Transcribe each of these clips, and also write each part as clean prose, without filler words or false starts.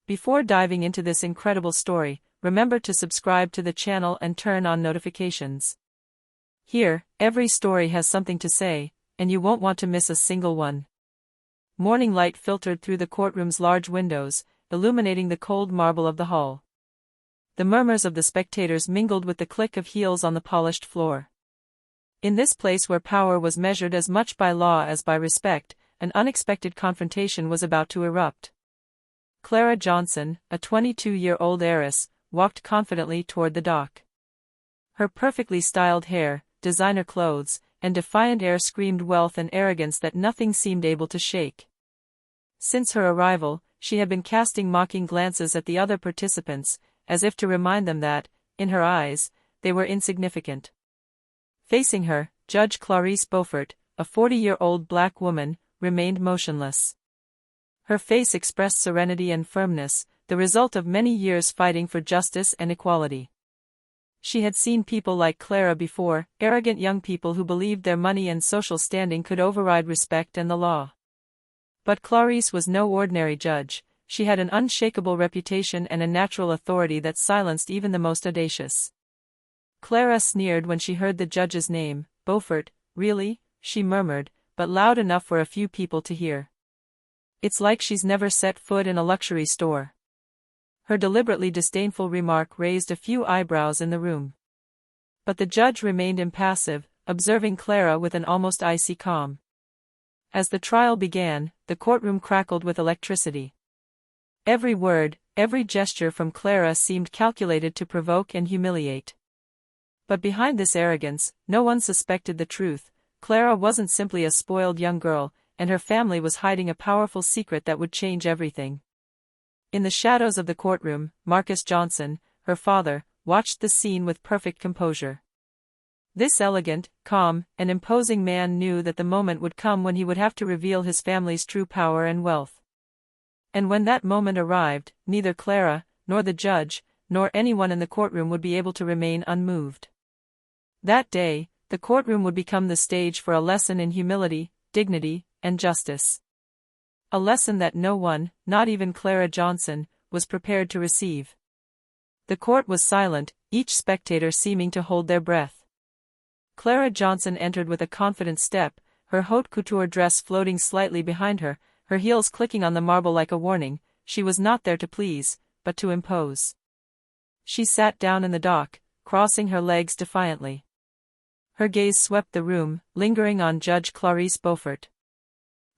Before diving into this incredible story, remember to subscribe to the channel and turn on notifications. Here, every story has something to say, and you won't want to miss a single one. Morning light filtered through the courtroom's large windows, illuminating the cold marble of the hall. The murmurs of the spectators mingled with the click of heels on the polished floor. In this place where power was measured as much by law as by respect, an unexpected confrontation was about to erupt. Clara Johnson, a 22-year-old heiress, walked confidently toward the dock. Her perfectly styled hair, designer clothes, and defiant air screamed wealth and arrogance that nothing seemed able to shake. Since her arrival, she had been casting mocking glances at the other participants, as if to remind them that, in her eyes, they were insignificant. Facing her, Judge Clarice Beaufort, a 40-year-old black woman, remained motionless. Her face expressed serenity and firmness, the result of many years fighting for justice and equality. She had seen people like Clara before, arrogant young people who believed their money and social standing could override respect and the law. But Clarice was no ordinary judge. She had an unshakable reputation and a natural authority that silenced even the most audacious. Clara sneered when she heard the judge's name. Beaufort, really? She murmured, but loud enough for a few people to hear. It's like she's never set foot in a luxury store. Her deliberately disdainful remark raised a few eyebrows in the room. But the judge remained impassive, observing Clara with an almost icy calm. As the trial began, the courtroom crackled with electricity. Every word, every gesture from Clara seemed calculated to provoke and humiliate. But behind this arrogance, no one suspected the truth. Clara wasn't simply a spoiled young girl, and her family was hiding a powerful secret that would change everything. In the shadows of the courtroom, Marcus Johnson, her father, watched the scene with perfect composure. This elegant, calm, and imposing man knew that the moment would come when he would have to reveal his family's true power and wealth. And when that moment arrived, neither Clara, nor the judge, nor anyone in the courtroom would be able to remain unmoved. That day, the courtroom would become the stage for a lesson in humility, dignity, and justice. A lesson that no one, not even Clara Johnson, was prepared to receive. The court was silent, each spectator seeming to hold their breath. Clara Johnson entered with a confident step, her haute couture dress floating slightly behind her, her heels clicking on the marble like a warning. She was not there to please, but to impose. She sat down in the dock, crossing her legs defiantly. Her gaze swept the room, lingering on Judge Clarice Beaufort.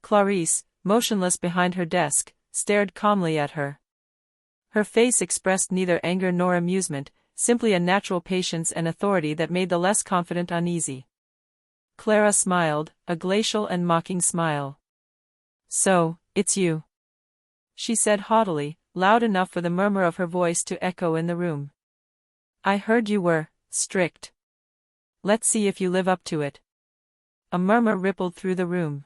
Clarice, motionless behind her desk, stared calmly at her. Her face expressed neither anger nor amusement, simply a natural patience and authority that made the less confident uneasy. Clara smiled, a glacial and mocking smile. "So, it's you," she said haughtily, loud enough for the murmur of her voice to echo in the room. "I heard you were strict. Let's see if you live up to it." A murmur rippled through the room.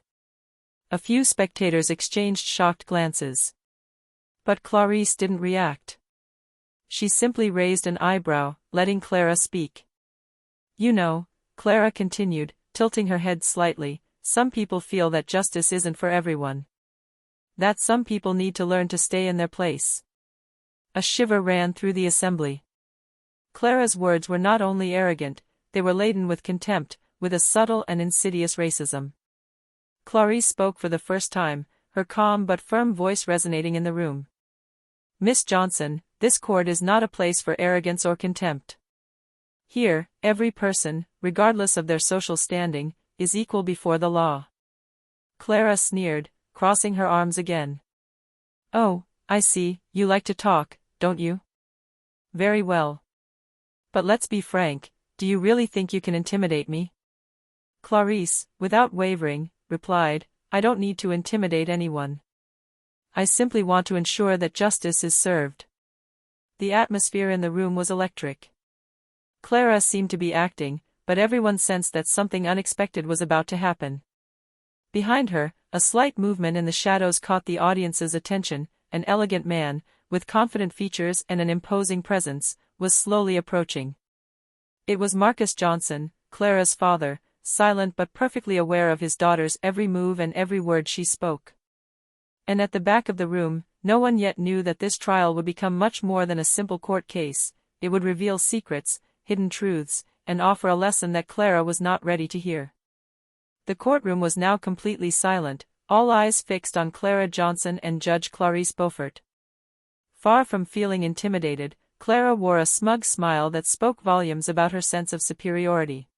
A few spectators exchanged shocked glances. But Clarice didn't react. She simply raised an eyebrow, letting Clara speak. "You know," Clara continued, tilting her head slightly, "some people feel that justice isn't for everyone. That some people need to learn to stay in their place." A shiver ran through the assembly. Clara's words were not only arrogant, they were laden with contempt, with a subtle and insidious racism. Clarice spoke for the first time, her calm but firm voice resonating in the room. "Miss Johnson, this court is not a place for arrogance or contempt. Here, every person, regardless of their social standing, is equal before the law." Clara sneered, crossing her arms again. "Oh, I see, you like to talk, don't you? Very well. But let's be frank, do you really think you can intimidate me?" Clarice, without wavering, replied, "I don't need to intimidate anyone. I simply want to ensure that justice is served." The atmosphere in the room was electric. Clara seemed to be acting, but everyone sensed that something unexpected was about to happen. Behind her, a slight movement in the shadows caught the audience's attention. An elegant man, with confident features and an imposing presence, was slowly approaching. It was Marcus Johnson, Clara's father, silent but perfectly aware of his daughter's every move and every word she spoke. And at the back of the room, no one yet knew that this trial would become much more than a simple court case. It would reveal secrets, hidden truths, and offer a lesson that Clara was not ready to hear. The courtroom was now completely silent, all eyes fixed on Clara Johnson and Judge Clarice Beaufort. Far from feeling intimidated, Clara wore a smug smile that spoke volumes about her sense of superiority.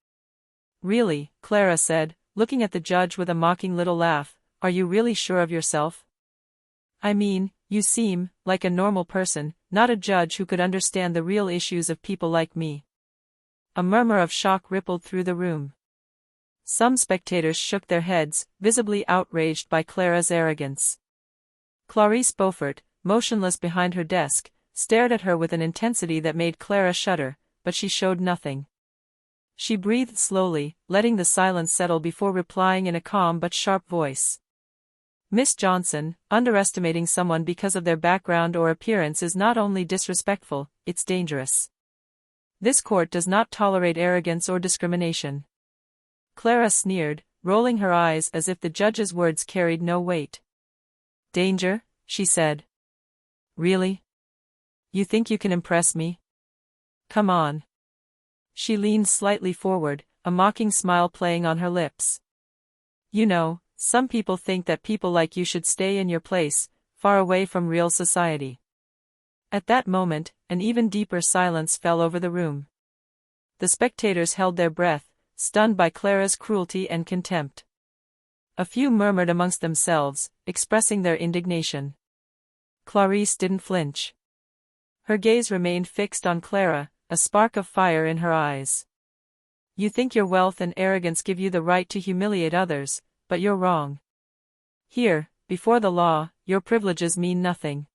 "Really," Clara said, looking at the judge with a mocking little laugh, "are you really sure of yourself? I mean, you seem like a normal person, not a judge who could understand the real issues of people like me." A murmur of shock rippled through the room. Some spectators shook their heads, visibly outraged by Clara's arrogance. Clarice Beaufort, motionless behind her desk, stared at her with an intensity that made Clara shudder, but she showed nothing. She breathed slowly, letting the silence settle before replying in a calm but sharp voice. "Miss Johnson, underestimating someone because of their background or appearance is not only disrespectful, it's dangerous. This court does not tolerate arrogance or discrimination." Clara sneered, rolling her eyes as if the judge's words carried no weight. "Danger?" she said. "Really? You think you can impress me? Come on." She leaned slightly forward, a mocking smile playing on her lips. "You know, some people think that people like you should stay in your place, far away from real society." At that moment, an even deeper silence fell over the room. The spectators held their breath, stunned by Clara's cruelty and contempt. A few murmured amongst themselves, expressing their indignation. Clarice didn't flinch. Her gaze remained fixed on Clara, a spark of fire in her eyes. "You think your wealth and arrogance give you the right to humiliate others, but you're wrong. Here, before the law, your privileges mean nothing."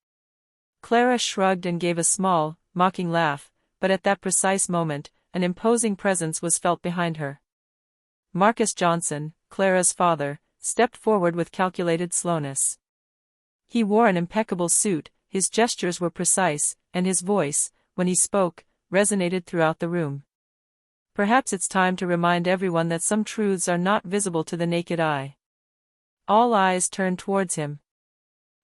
Clara shrugged and gave a small, mocking laugh, but at that precise moment, an imposing presence was felt behind her. Marcus Johnson, Clara's father, stepped forward with calculated slowness. He wore an impeccable suit, his gestures were precise, and his voice, when he spoke, resonated throughout the room. "Perhaps it's time to remind everyone that some truths are not visible to the naked eye." All eyes turned towards him.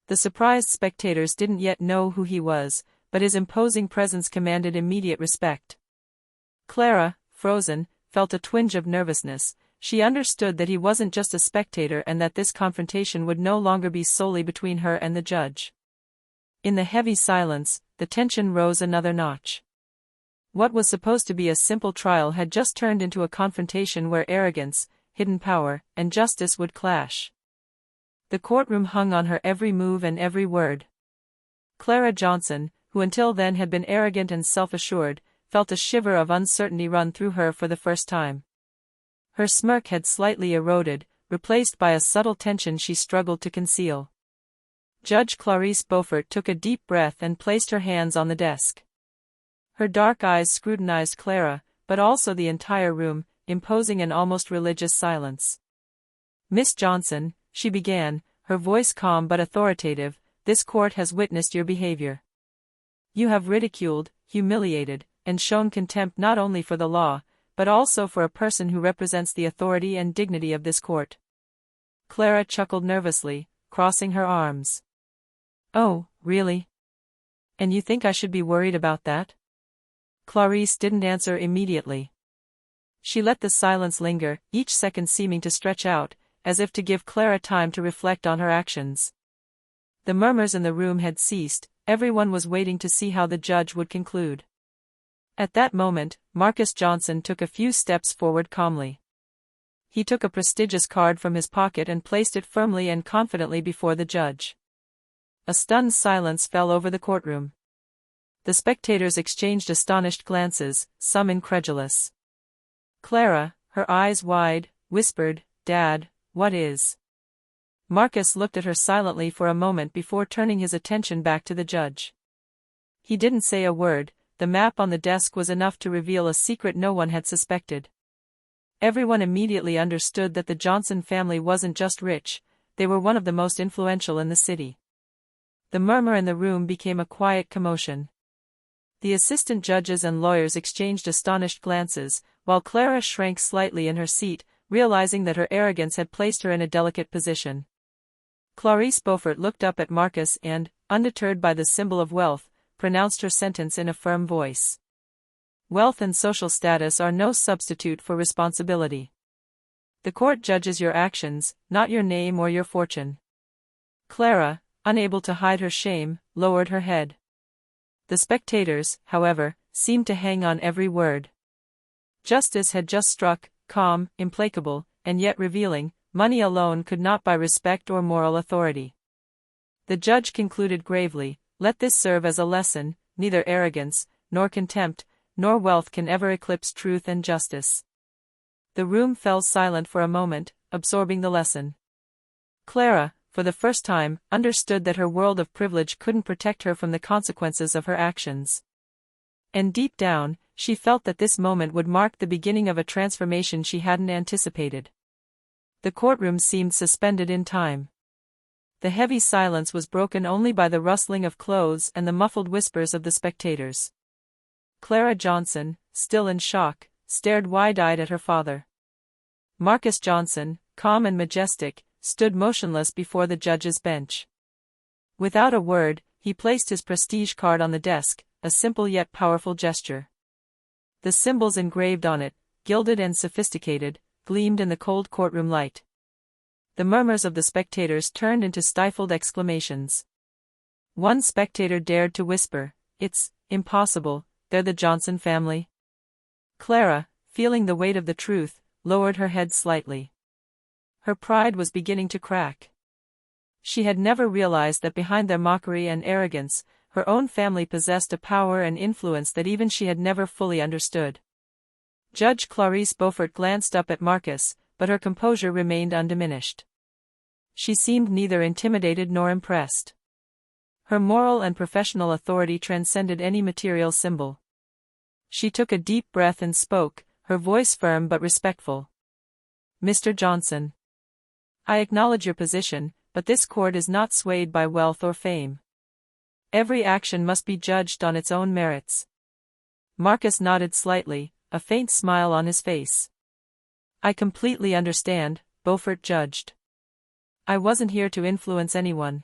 The surprised spectators didn't yet know who he was, but his imposing presence commanded immediate respect. Clara, frozen, felt a twinge of nervousness. She understood that he wasn't just a spectator and that this confrontation would no longer be solely between her and the judge. In the heavy silence, the tension rose another notch. What was supposed to be a simple trial had just turned into a confrontation where arrogance, hidden power, and justice would clash. The courtroom hung on her every move and every word. Clara Johnson, who until then had been arrogant and self-assured, felt a shiver of uncertainty run through her for the first time. Her smirk had slightly eroded, replaced by a subtle tension she struggled to conceal. Judge Clarice Beaufort took a deep breath and placed her hands on the desk. Her dark eyes scrutinized Clara, but also the entire room, imposing an almost religious silence. "Miss Johnson," she began, her voice calm but authoritative, "this court has witnessed your behavior. You have ridiculed, humiliated, and shown contempt not only for the law, but also for a person who represents the authority and dignity of this court." Clara chuckled nervously, crossing her arms. "Oh, really? And you think I should be worried about that?" Clarice didn't answer immediately. She let the silence linger, each second seeming to stretch out, as if to give Clara time to reflect on her actions. The murmurs in the room had ceased, everyone was waiting to see how the judge would conclude. At that moment, Marcus Johnson took a few steps forward calmly. He took a prestigious card from his pocket and placed it firmly and confidently before the judge. A stunned silence fell over the courtroom. The spectators exchanged astonished glances, some incredulous. Clara, her eyes wide, whispered, "Dad, what is?" Marcus looked at her silently for a moment before turning his attention back to the judge. He didn't say a word. The map on the desk was enough to reveal a secret no one had suspected. Everyone immediately understood that the Johnson family wasn't just rich, they were one of the most influential in the city. The murmur in the room became a quiet commotion. The assistant judges and lawyers exchanged astonished glances, while Clara shrank slightly in her seat, realizing that her arrogance had placed her in a delicate position. Clarice Beaufort looked up at Marcus and, undeterred by the symbol of wealth, pronounced her sentence in a firm voice. Wealth and social status are no substitute for responsibility. The court judges your actions, not your name or your fortune. Clara, unable to hide her shame, lowered her head. The spectators, however, seemed to hang on every word. Justice had just struck, calm, implacable, and yet revealing. Money alone could not buy respect or moral authority. The judge concluded gravely, "Let this serve as a lesson: neither arrogance, nor contempt, nor wealth can ever eclipse truth and justice." The room fell silent for a moment, absorbing the lesson. Clara, for the first time, understood that her world of privilege couldn't protect her from the consequences of her actions. And deep down, she felt that this moment would mark the beginning of a transformation she hadn't anticipated. The courtroom seemed suspended in time. The heavy silence was broken only by the rustling of clothes and the muffled whispers of the spectators. Clara Johnson, still in shock, stared wide-eyed at her father. Marcus Johnson, calm and majestic, stood motionless before the judge's bench. Without a word, he placed his prestige card on the desk, a simple yet powerful gesture. The symbols engraved on it, gilded and sophisticated, gleamed in the cold courtroom light. The murmurs of the spectators turned into stifled exclamations. One spectator dared to whisper, "It's impossible, they're the Johnson family." Clara, feeling the weight of the truth, lowered her head slightly. Her pride was beginning to crack. She had never realized that behind their mockery and arrogance, her own family possessed a power and influence that even she had never fully understood. Judge Clarice Beaufort glanced up at Marcus, but her composure remained undiminished. She seemed neither intimidated nor impressed. Her moral and professional authority transcended any material symbol. She took a deep breath and spoke, her voice firm but respectful. "Mr. Johnson, I acknowledge your position, but this court is not swayed by wealth or fame. Every action must be judged on its own merits." Marcus nodded slightly, a faint smile on his face. "I completely understand," Beaufort judged. "I wasn't here to influence anyone.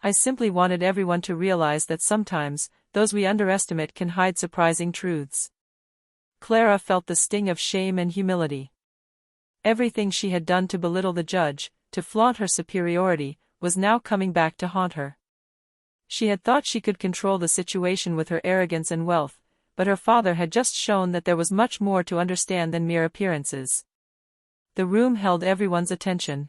I simply wanted everyone to realize that sometimes, those we underestimate can hide surprising truths." Clara felt the sting of shame and humility. Everything she had done to belittle the judge, to flaunt her superiority, was now coming back to haunt her. She had thought she could control the situation with her arrogance and wealth, but her father had just shown that there was much more to understand than mere appearances. The room held everyone's attention.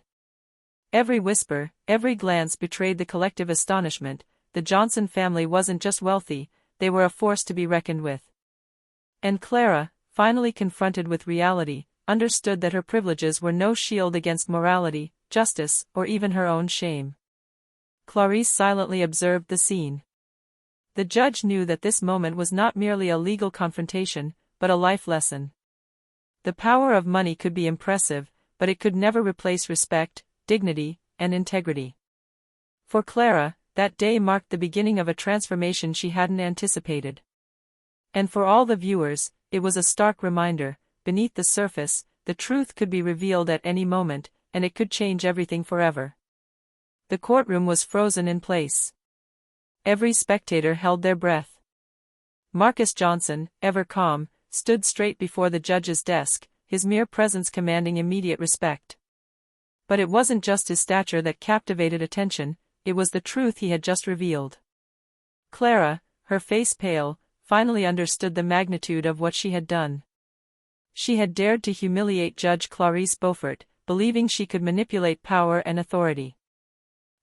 Every whisper, every glance betrayed the collective astonishment. The Johnson family wasn't just wealthy, they were a force to be reckoned with. And Clara, finally confronted with reality, understood that her privileges were no shield against morality, justice, or even her own shame. Clarice silently observed the scene. The judge knew that this moment was not merely a legal confrontation, but a life lesson. The power of money could be impressive, but it could never replace respect, dignity, and integrity. For Clara, that day marked the beginning of a transformation she hadn't anticipated. And for all the viewers, it was a stark reminder: beneath the surface, the truth could be revealed at any moment, and it could change everything forever. The courtroom was frozen in place. Every spectator held their breath. Marcus Johnson, ever calm, stood straight before the judge's desk, his mere presence commanding immediate respect. But it wasn't just his stature that captivated attention, it was the truth he had just revealed. Clara, her face pale, finally understood the magnitude of what she had done. She had dared to humiliate Judge Clarice Beaufort, believing she could manipulate power and authority.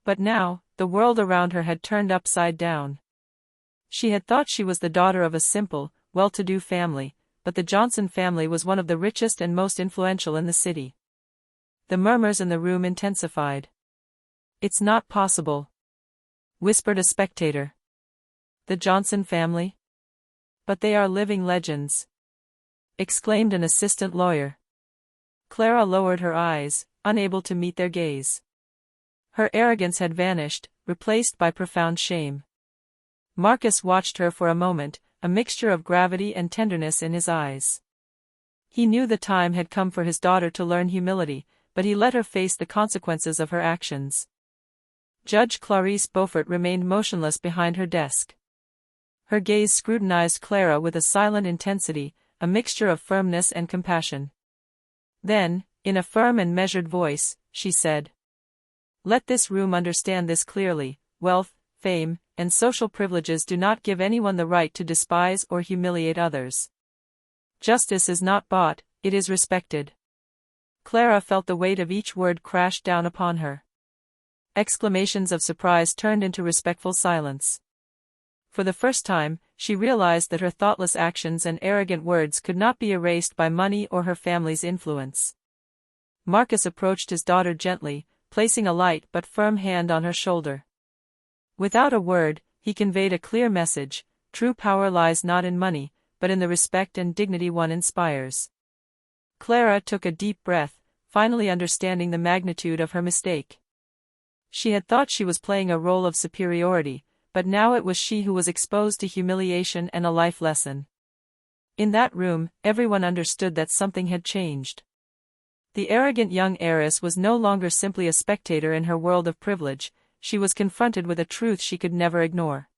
But now, the world around her had turned upside down. She had thought she was the daughter of a simple, well-to-do family, but the Johnson family was one of the richest and most influential in the city. The murmurs in the room intensified. "It's not possible," whispered a spectator. "The Johnson family? But they are living legends," exclaimed an assistant lawyer. Clara lowered her eyes, unable to meet their gaze. Her arrogance had vanished, replaced by profound shame. Marcus watched her for a moment, a mixture of gravity and tenderness in his eyes. He knew the time had come for his daughter to learn humility, but he let her face the consequences of her actions. Judge Clarice Beaufort remained motionless behind her desk. Her gaze scrutinized Clara with a silent intensity, a mixture of firmness and compassion. Then, in a firm and measured voice, she said, "Let this room understand this clearly: wealth, fame, and social privileges do not give anyone the right to despise or humiliate others. Justice is not bought, it is respected." Clara felt the weight of each word crash down upon her. Exclamations of surprise turned into respectful silence. For the first time, she realized that her thoughtless actions and arrogant words could not be erased by money or her family's influence. Marcus approached his daughter gently, placing a light but firm hand on her shoulder. Without a word, he conveyed a clear message: true power lies not in money, but in the respect and dignity one inspires. Clara took a deep breath, finally understanding the magnitude of her mistake. She had thought she was playing a role of superiority, but now it was she who was exposed to humiliation and a life lesson. In that room, everyone understood that something had changed. The arrogant young heiress was no longer simply a spectator in her world of privilege, she was confronted with a truth she could never ignore.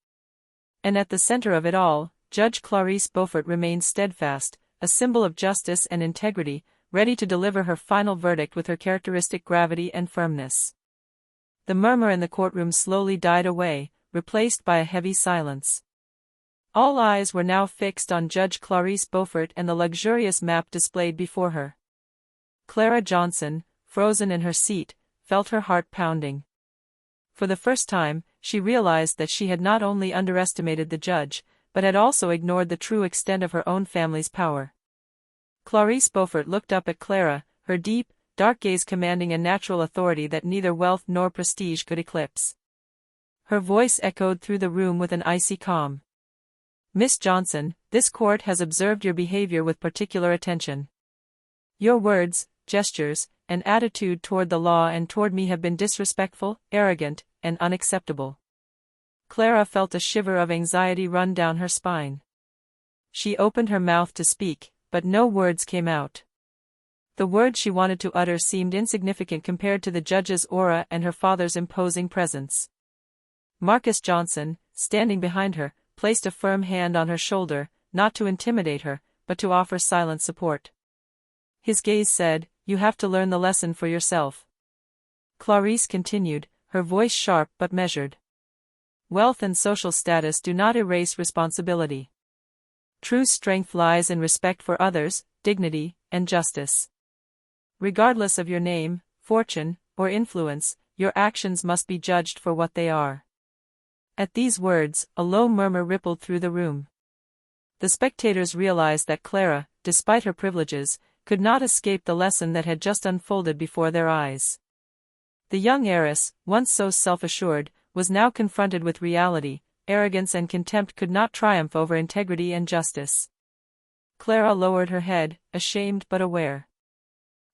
And at the center of it all, Judge Clarice Beaufort remained steadfast, a symbol of justice and integrity, ready to deliver her final verdict with her characteristic gravity and firmness. The murmur in the courtroom slowly died away, replaced by a heavy silence. All eyes were now fixed on Judge Clarice Beaufort and the luxurious map displayed before her. Clara Johnson, frozen in her seat, felt her heart pounding. For the first time, she realized that she had not only underestimated the judge, but had also ignored the true extent of her own family's power. Clarice Beaufort looked up at Clara, her deep, dark gaze commanding a natural authority that neither wealth nor prestige could eclipse. Her voice echoed through the room with an icy calm. "Miss Johnson, this court has observed your behavior with particular attention. Your words, gestures, and attitude toward the law and toward me have been disrespectful, arrogant, and unacceptable." Clara felt a shiver of anxiety run down her spine. She opened her mouth to speak, but no words came out. The words she wanted to utter seemed insignificant compared to the judge's aura and her father's imposing presence. Marcus Johnson, standing behind her, placed a firm hand on her shoulder, not to intimidate her, but to offer silent support. His gaze said, "You have to learn the lesson for yourself." Clarice continued, her voice sharp but measured. "Wealth and social status do not erase responsibility. True strength lies in respect for others, dignity, and justice. Regardless of your name, fortune, or influence, your actions must be judged for what they are." At these words, a low murmur rippled through the room. The spectators realized that Clara, despite her privileges, could not escape the lesson that had just unfolded before their eyes. The young heiress, once so self-assured, was now confronted with reality. Arrogance and contempt could not triumph over integrity and justice. Clara lowered her head, ashamed but aware.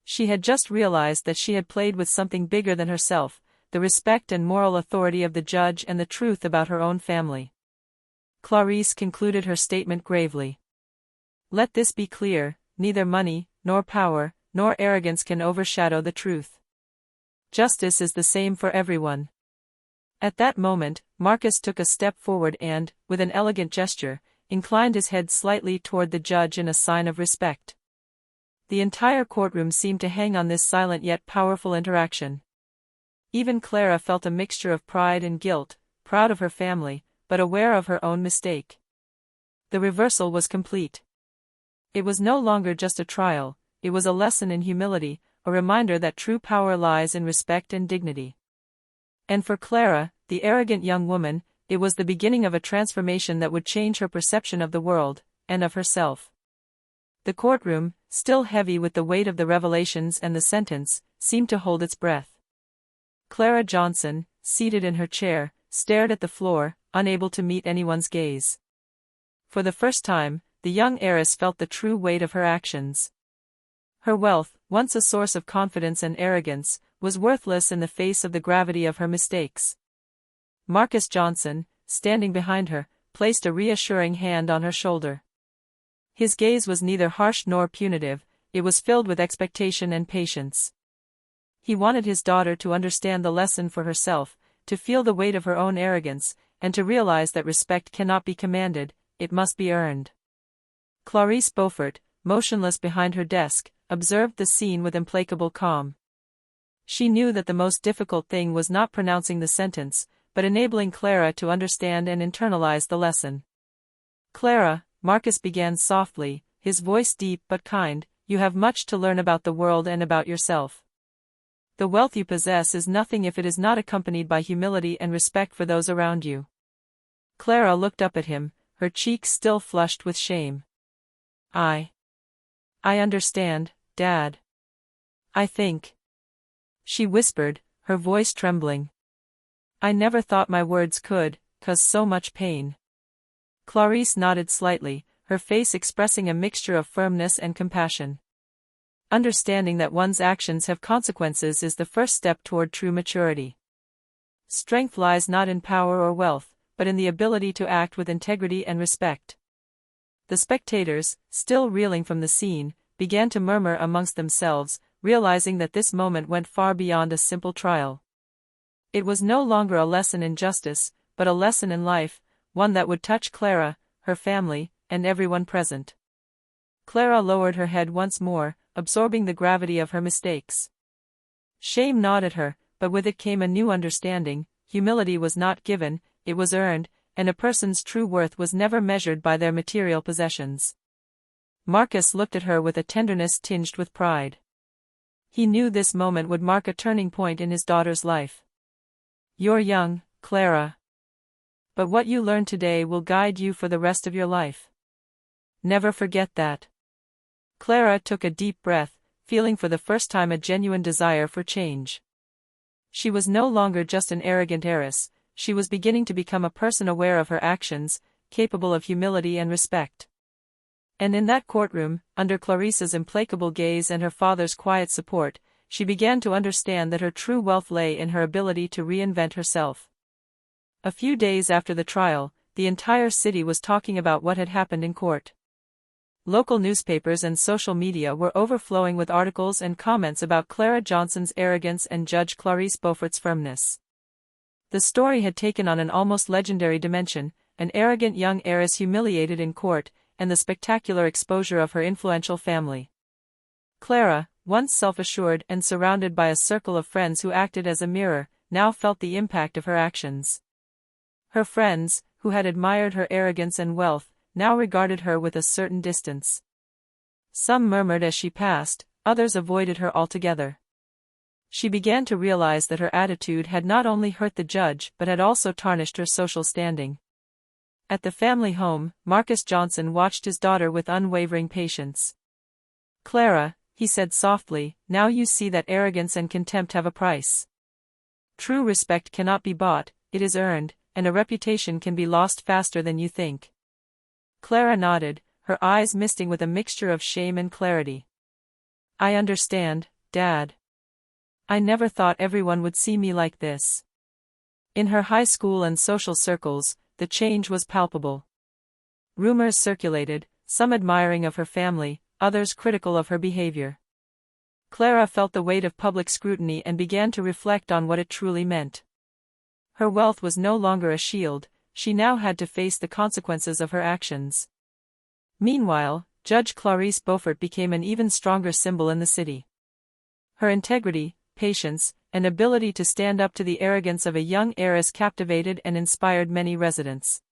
She had just realized that she had played with something bigger than herself, the respect and moral authority of the judge and the truth about her own family. Clarice concluded her statement gravely. "Let this be clear: neither money, nor power, nor arrogance can overshadow the truth. Justice is the same for everyone." At that moment, Marcus took a step forward and, with an elegant gesture, inclined his head slightly toward the judge in a sign of respect. The entire courtroom seemed to hang on this silent yet powerful interaction. Even Clara felt a mixture of pride and guilt, proud of her family, but aware of her own mistake. The reversal was complete. It was no longer just a trial, it was a lesson in humility, a reminder that true power lies in respect and dignity. And for Clara, the arrogant young woman, it was the beginning of a transformation that would change her perception of the world, and of herself. The courtroom, still heavy with the weight of the revelations and the sentence, seemed to hold its breath. Clara Johnson, seated in her chair, stared at the floor, unable to meet anyone's gaze. For the first time, the young heiress felt the true weight of her actions. Her wealth, once a source of confidence and arrogance, was worthless in the face of the gravity of her mistakes. Marcus Johnson, standing behind her, placed a reassuring hand on her shoulder. His gaze was neither harsh nor punitive, it was filled with expectation and patience. He wanted his daughter to understand the lesson for herself, to feel the weight of her own arrogance, and to realize that respect cannot be commanded, it must be earned. Clarice Beaufort, motionless behind her desk, observed the scene with implacable calm. She knew that the most difficult thing was not pronouncing the sentence, but enabling Clara to understand and internalize the lesson. "Clara," Marcus began softly, his voice deep but kind, "you have much to learn about the world and about yourself. The wealth you possess is nothing if it is not accompanied by humility and respect for those around you." Clara looked up at him, her cheeks still flushed with shame. I understand, Dad. I think," she whispered, her voice trembling. "I never thought my words could cause so much pain." Clarice nodded slightly, her face expressing a mixture of firmness and compassion. Understanding that one's actions have consequences is the first step toward true maturity. Strength lies not in power or wealth, but in the ability to act with integrity and respect. The spectators, still reeling from the scene, began to murmur amongst themselves, realizing that this moment went far beyond a simple trial. It was no longer a lesson in justice, but a lesson in life, one that would touch Clara, her family, and everyone present. Clara lowered her head once more, absorbing the gravity of her mistakes. Shame gnawed at her, but with it came a new understanding. Humility was not given, it was earned, and a person's true worth was never measured by their material possessions. Marcus looked at her with a tenderness tinged with pride. He knew this moment would mark a turning point in his daughter's life. "You're young, Clara. But what you learn today will guide you for the rest of your life. Never forget that." Clara took a deep breath, feeling for the first time a genuine desire for change. She was no longer just an arrogant heiress, she was beginning to become a person aware of her actions, capable of humility and respect. And in that courtroom, under Clarice's implacable gaze and her father's quiet support, she began to understand that her true wealth lay in her ability to reinvent herself. A few days after the trial, the entire city was talking about what had happened in court. Local newspapers and social media were overflowing with articles and comments about Clara Johnson's arrogance and Judge Clarice Beaufort's firmness. The story had taken on an almost legendary dimension, an arrogant young heiress humiliated in court, and the spectacular exposure of her influential family. Clara, once self-assured and surrounded by a circle of friends who acted as a mirror, now felt the impact of her actions. Her friends, who had admired her arrogance and wealth, now regarded her with a certain distance. Some murmured as she passed, others avoided her altogether. She began to realize that her attitude had not only hurt the judge but had also tarnished her social standing. At the family home, Marcus Johnson watched his daughter with unwavering patience. "Clara," he said softly, "now you see that arrogance and contempt have a price. True respect cannot be bought, it is earned, and a reputation can be lost faster than you think." Clara nodded, her eyes misting with a mixture of shame and clarity. "I understand, Dad. I never thought everyone would see me like this." In her high school and social circles, the change was palpable. Rumors circulated, some admiring of her family, others critical of her behavior. Clara felt the weight of public scrutiny and began to reflect on what it truly meant. Her wealth was no longer a shield, she now had to face the consequences of her actions. Meanwhile, Judge Clarice Beaufort became an even stronger symbol in the city. Her integrity, patience, and ability to stand up to the arrogance of a young heiress captivated and inspired many residents.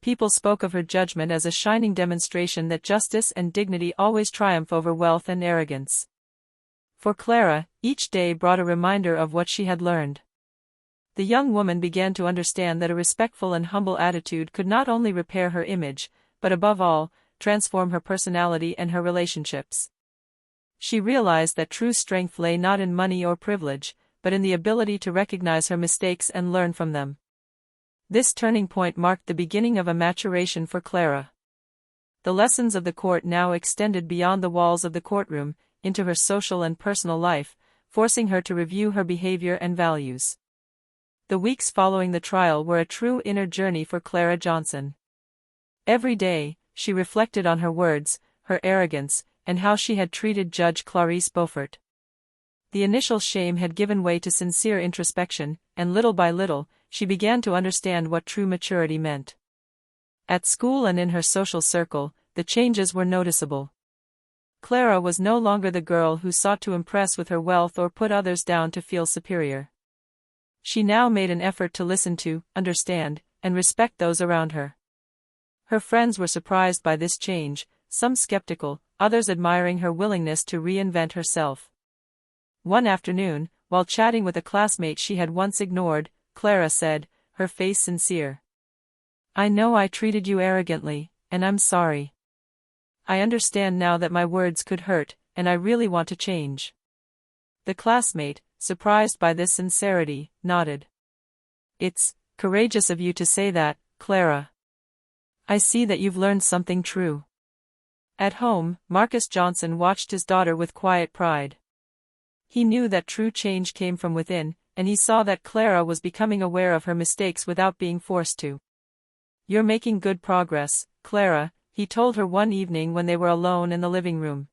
People spoke of her judgment as a shining demonstration that justice and dignity always triumph over wealth and arrogance. For Clara, each day brought a reminder of what she had learned. The young woman began to understand that a respectful and humble attitude could not only repair her image, but above all, transform her personality and her relationships. She realized that true strength lay not in money or privilege, but in the ability to recognize her mistakes and learn from them. This turning point marked the beginning of a maturation for Clara. The lessons of the court now extended beyond the walls of the courtroom, into her social and personal life, forcing her to review her behavior and values. The weeks following the trial were a true inner journey for Clara Johnson. Every day, she reflected on her words, her arrogance, and how she had treated Judge Clarice Beaufort. The initial shame had given way to sincere introspection, and little by little, she began to understand what true maturity meant. At school and in her social circle, the changes were noticeable. Clara was no longer the girl who sought to impress with her wealth or put others down to feel superior. She now made an effort to listen to, understand, and respect those around her. Her friends were surprised by this change, some skeptical, others admiring her willingness to reinvent herself. One afternoon, while chatting with a classmate she had once ignored, Clara said, her face sincere. "I know I treated you arrogantly, and I'm sorry. I understand now that my words could hurt, and I really want to change." The classmate, surprised by this sincerity, nodded. "It's courageous of you to say that, Clara. I see that you've learned something true." At home, Marcus Johnson watched his daughter with quiet pride. He knew that true change came from within, and he saw that Clara was becoming aware of her mistakes without being forced to. "You're making good progress, Clara," he told her one evening when they were alone in the living room.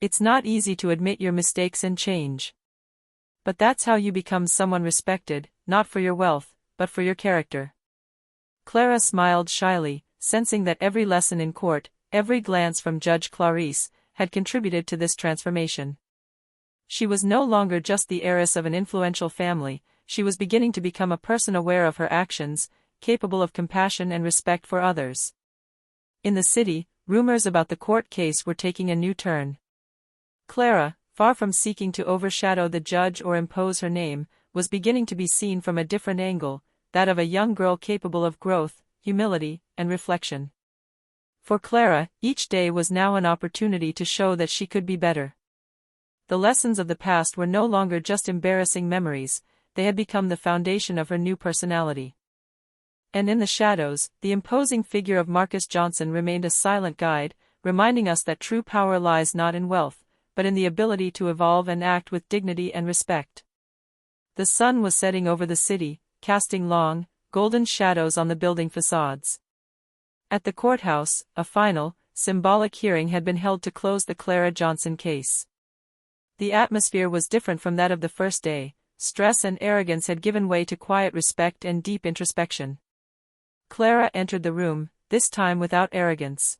"It's not easy to admit your mistakes and change. But that's how you become someone respected, not for your wealth, but for your character." Clara smiled shyly, sensing that every lesson in court, every glance from Judge Clarice, had contributed to this transformation. She was no longer just the heiress of an influential family, she was beginning to become a person aware of her actions, capable of compassion and respect for others. In the city, rumors about the court case were taking a new turn. Clara, far from seeking to overshadow the judge or impose her name, was beginning to be seen from a different angle, that of a young girl capable of growth, humility, and reflection. For Clara, each day was now an opportunity to show that she could be better. The lessons of the past were no longer just embarrassing memories, they had become the foundation of her new personality. And in the shadows, the imposing figure of Marcus Johnson remained a silent guide, reminding us that true power lies not in wealth, but in the ability to evolve and act with dignity and respect. The sun was setting over the city, casting long, golden shadows on the building facades. At the courthouse, a final, symbolic hearing had been held to close the Clara Johnson case. The atmosphere was different from that of the first day, stress and arrogance had given way to quiet respect and deep introspection. Clara entered the room, this time without arrogance.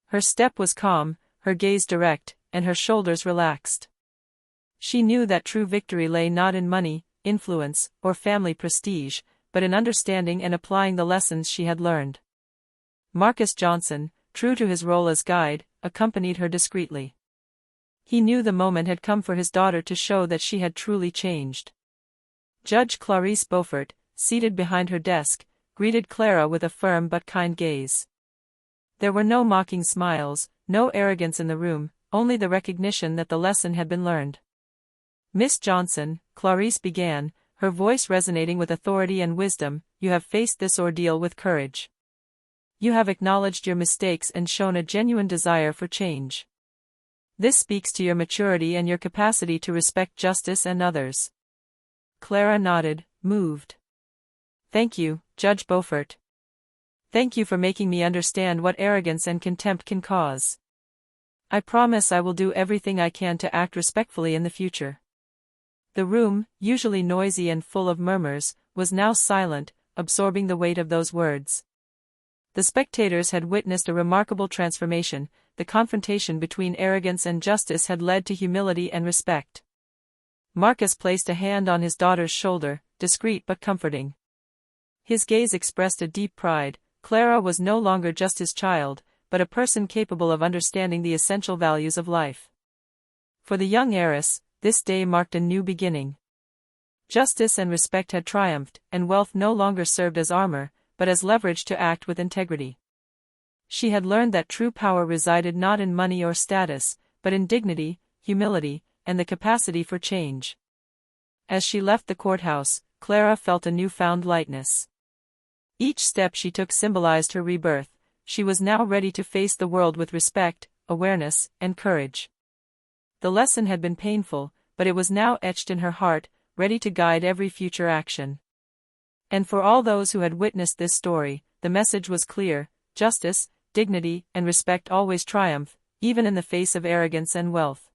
Her step was calm, her gaze direct, and her shoulders relaxed. She knew that true victory lay not in money, influence, or family prestige, but in understanding and applying the lessons she had learned. Marcus Johnson, true to his role as guide, accompanied her discreetly. He knew the moment had come for his daughter to show that she had truly changed. Judge Clarice Beaufort, seated behind her desk, greeted Clara with a firm but kind gaze. There were no mocking smiles, no arrogance in the room, only the recognition that the lesson had been learned. "Miss Johnson," Clarice began, her voice resonating with authority and wisdom, "you have faced this ordeal with courage. You have acknowledged your mistakes and shown a genuine desire for change. This speaks to your maturity and your capacity to respect justice and others." Clara nodded, moved. "Thank you, Judge Beaufort. Thank you for making me understand what arrogance and contempt can cause. I promise I will do everything I can to act respectfully in the future." The room, usually noisy and full of murmurs, was now silent, absorbing the weight of those words. The spectators had witnessed a remarkable transformation. The confrontation between arrogance and justice had led to humility and respect. Marcus placed a hand on his daughter's shoulder, discreet but comforting. His gaze expressed a deep pride. Clara was no longer just his child, but a person capable of understanding the essential values of life. For the young heiress, this day marked a new beginning. Justice and respect had triumphed, and wealth no longer served as armor, but as leverage to act with integrity. She had learned that true power resided not in money or status, but in dignity, humility, and the capacity for change. As she left the courthouse, Clara felt a newfound lightness. Each step she took symbolized her rebirth. She was now ready to face the world with respect, awareness, and courage. The lesson had been painful, but it was now etched in her heart, ready to guide every future action. And for all those who had witnessed this story, the message was clear: justice, dignity, and respect always triumph, even in the face of arrogance and wealth.